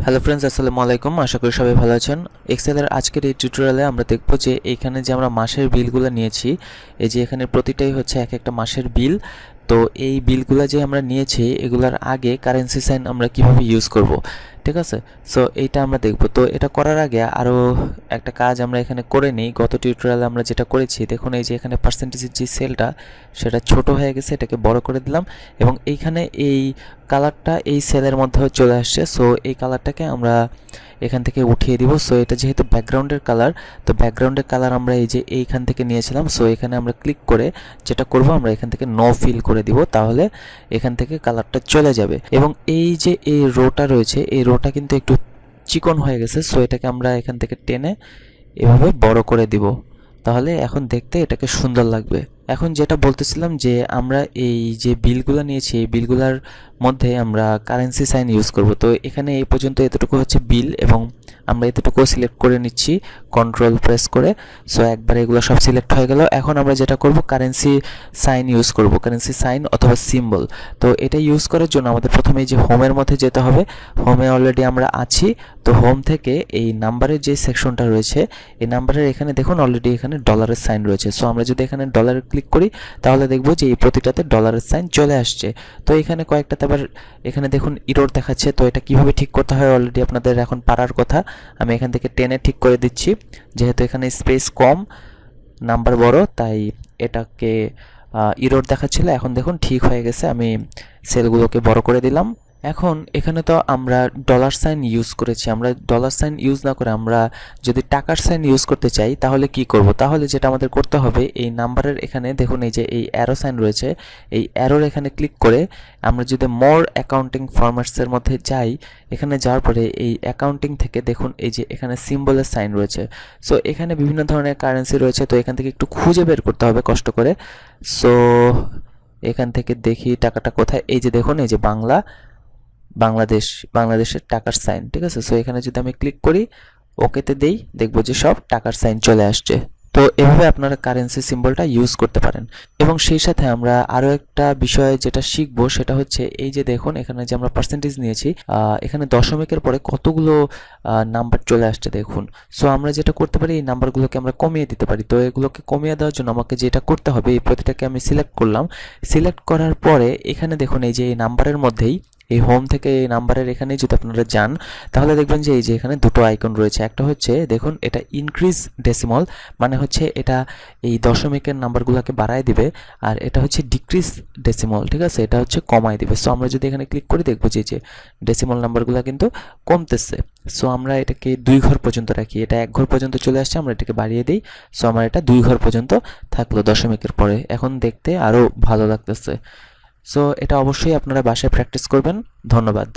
Hello friends, আসসালামু আলাইকুম। আশা করি সবাই ভালো আছেন। এক্সেলের আজকের এই টিউটোরিয়ালে আমরা দেখব যে এইখানে যে আমরা মাসের বিলগুলো নিয়েছি, এই যে এখানে প্রতিটাই হচ্ছে এক একটা মাসের বিল। তো এই বিলগুলো যে আমরা নিয়েছি এগুলোর আগে কারেন্সি সাইন আমরা কিভাবে ইউজ করব, ঠিক আছে? সো এইটা আমরা দেখব। তো এটা করার আগে আরও একটা কাজ আমরা এখানে করে নিই। গত টিউটোরিয়ালে আমরা যেটা করেছি, দেখুন এই যে এখানে পার্সেন্টেজের যে সেলটা সেটা ছোট হয়ে গেছে, এটাকে বড় করে দিলাম এবং এইখানে এই কালারটা এই সেলের মধ্যেও চলে আসছে। সো এই কালারটাকে আমরা এখান থেকে উঠিয়ে দিব। সো এটা যেহেতু ব্যাকগ্রাউন্ডের কালার, তো ব্যাকগ্রাউন্ডের কালার আমরা এই যে এইখান থেকে নিয়েছিলাম। সো এখানে আমরা ক্লিক করে যেটা করব, আমরা এখান থেকে নো ফিল করে দিব, তাহলে এখান থেকে কালারটা চলে যাবে। এবং এই যে এই রোটা রয়েছে, এই রোটা কিন্তু একটু চিকন হয়ে গেছে। সো এটাকে আমরা এখান থেকে টেনে এভাবে বড় করে দিব, তাহলে এখন দেখতে এটাকে সুন্দর লাগবে। এখন যেটা বলতেছিলাম যে আমরা এই যে বিলগুলো নিয়েছি, এই বিলগুলোর মধ্যে আমরা কারেন্সি সাইন ইউজ করব। তো এখানে এই পর্যন্ত এতটুকু হচ্ছে বিল এবং আমরা এতটুকু সিলেক্ট করে নিচ্ছি কন্ট্রোল প্রেস করে। সো একবার এগুলো সব সিলেক্ট হয়ে গেল। এখন আমরা যেটা করব, কারেন্সি সাইন ইউজ করব, কারেন্সি সাইন অথবা সিম্বল। তো এটা ইউজ করার জন্য আমাদের প্রথমে এই যে হোমের মধ্যে যেতে হবে। হোমে অলরেডি আমরা আছি। তো হোম থেকে এই নাম্বারের যে সেকশনটা রয়েছে, এই নাম্বারের এখানে দেখুন অলরেডি এখানে ডলারের সাইন রয়েছে। সো আমরা যদি এখানে ডলারে ক্লিক করি তাহলে দেখব যে এই প্রতিটাতে ডলারের সাইন চলে আসছে। তো এখানে কয়েকটাতে আবার এখানে দেখুন ইরর দেখাচ্ছে। তো এটা কিভাবে ঠিক করতে হয় অলরেডি আপনাদের এখন পারার কথা। আমি এখান থেকে টেনে ঠিক করে দিচ্ছি, যেহেতু এখানে স্পেস কম, নাম্বার বড়, তাই এটাকে ইরর দেখাচ্ছিল। এখন দেখুন ঠিক হয়ে গেছে। আমি সেলগুলোকে বড় করে দিলাম। এখন এখানে তো আমরা ডলার সাইন ইউজ করেছি। আমরা ডলার সাইন ইউজ না করে আমরা যদি টাকার সাইন ইউজ করতে চাই তাহলে কি করব? তাহলে যেটা আমাদের করতে হবে, এই নাম্বারের এখানে দেখুন এই যে এই অ্যারো সাইন রয়েছে, এই অ্যারোর এখানে ক্লিক করে আমরা যদি মোর অ্যাকাউন্টিং ফরম্যাটসের মধ্যে যাই, এখানে যাওয়ার পরে এই অ্যাকাউন্টিং থেকে দেখুন এই যে এখানে সিম্বলের সাইন রয়েছে। সো এখানে বিভিন্ন ধরনের কারেন্সি রয়েছে, তো এখান থেকে একটু খুঁজে বের করতে হবে কষ্ট করে। সো এখান থেকে দেখি টাকাটা কোথায়। এই যে দেখুন এই যে বাংলাদেশের টাকার সাইন, ঠিক আছে? সো এখানে যদি আমি ক্লিক করি, ওকেতে দেই, দেখবো যে সব টাকার সাইন চলে আসছে। তো এভাবে আপনারা কারেন্সি সিম্বলটা ইউজ করতে পারেন। এবং সেই সাথে আমরা আরও একটা বিষয় যেটা শিখবো, সেটা হচ্ছে এই যে দেখুন এখানে যে আমরা পার্সেন্টেজ নিয়েছি, এখানে দশমিকের পরে কতগুলো নাম্বার চলে আসছে দেখুন। সো আমরা যেটা করতে পারি, এই নাম্বারগুলোকে আমরা কমিয়ে দিতে পারি। তো এগুলোকে কমিয়ে দেওয়ার জন্য আমাকে যেটা করতে হবে, এই প্রতিটাকে আমি সিলেক্ট করলাম। সিলেক্ট করার পরে এখানে দেখুন এই যে এই নাম্বারের মধ্যেই, এই হোম থেকে এই নাম্বারের এখানে যদি আপনারা যান, তাহলে দেখবেন যে এই যে এখানে দুটো আইকন রয়েছে। একটা হচ্ছে দেখুন এটা ইনক্রিজ ডেসিমল, মানে হচ্ছে এটা এই দশমিকের নাম্বারগুলোকে বাড়ায় দিবে, আর এটা হচ্ছে ডিক্রিজ ডেসিমল, ঠিক আছে? এটা হচ্ছে কমায় দিবে। সো আমরা যদি এখানে ক্লিক করি, দেখবো যে ডেসিমল নাম্বারগুলো কিন্তু কমতেছে। সো আমরা এটাকে 2 ঘর পর্যন্ত রাখি। এটা 1 ঘর পর্যন্ত চলে আসছে, আমরা এটাকে বাড়িয়ে দিই। সো আমার এটা 2 ঘর পর্যন্ত থাকলো দশমিকের পরে। এখন দেখতে আরও ভালো লাগতেছে। সো এটা অবশ্যই আপনারা বাসায় প্র্যাকটিস করবেন। ধন্যবাদ।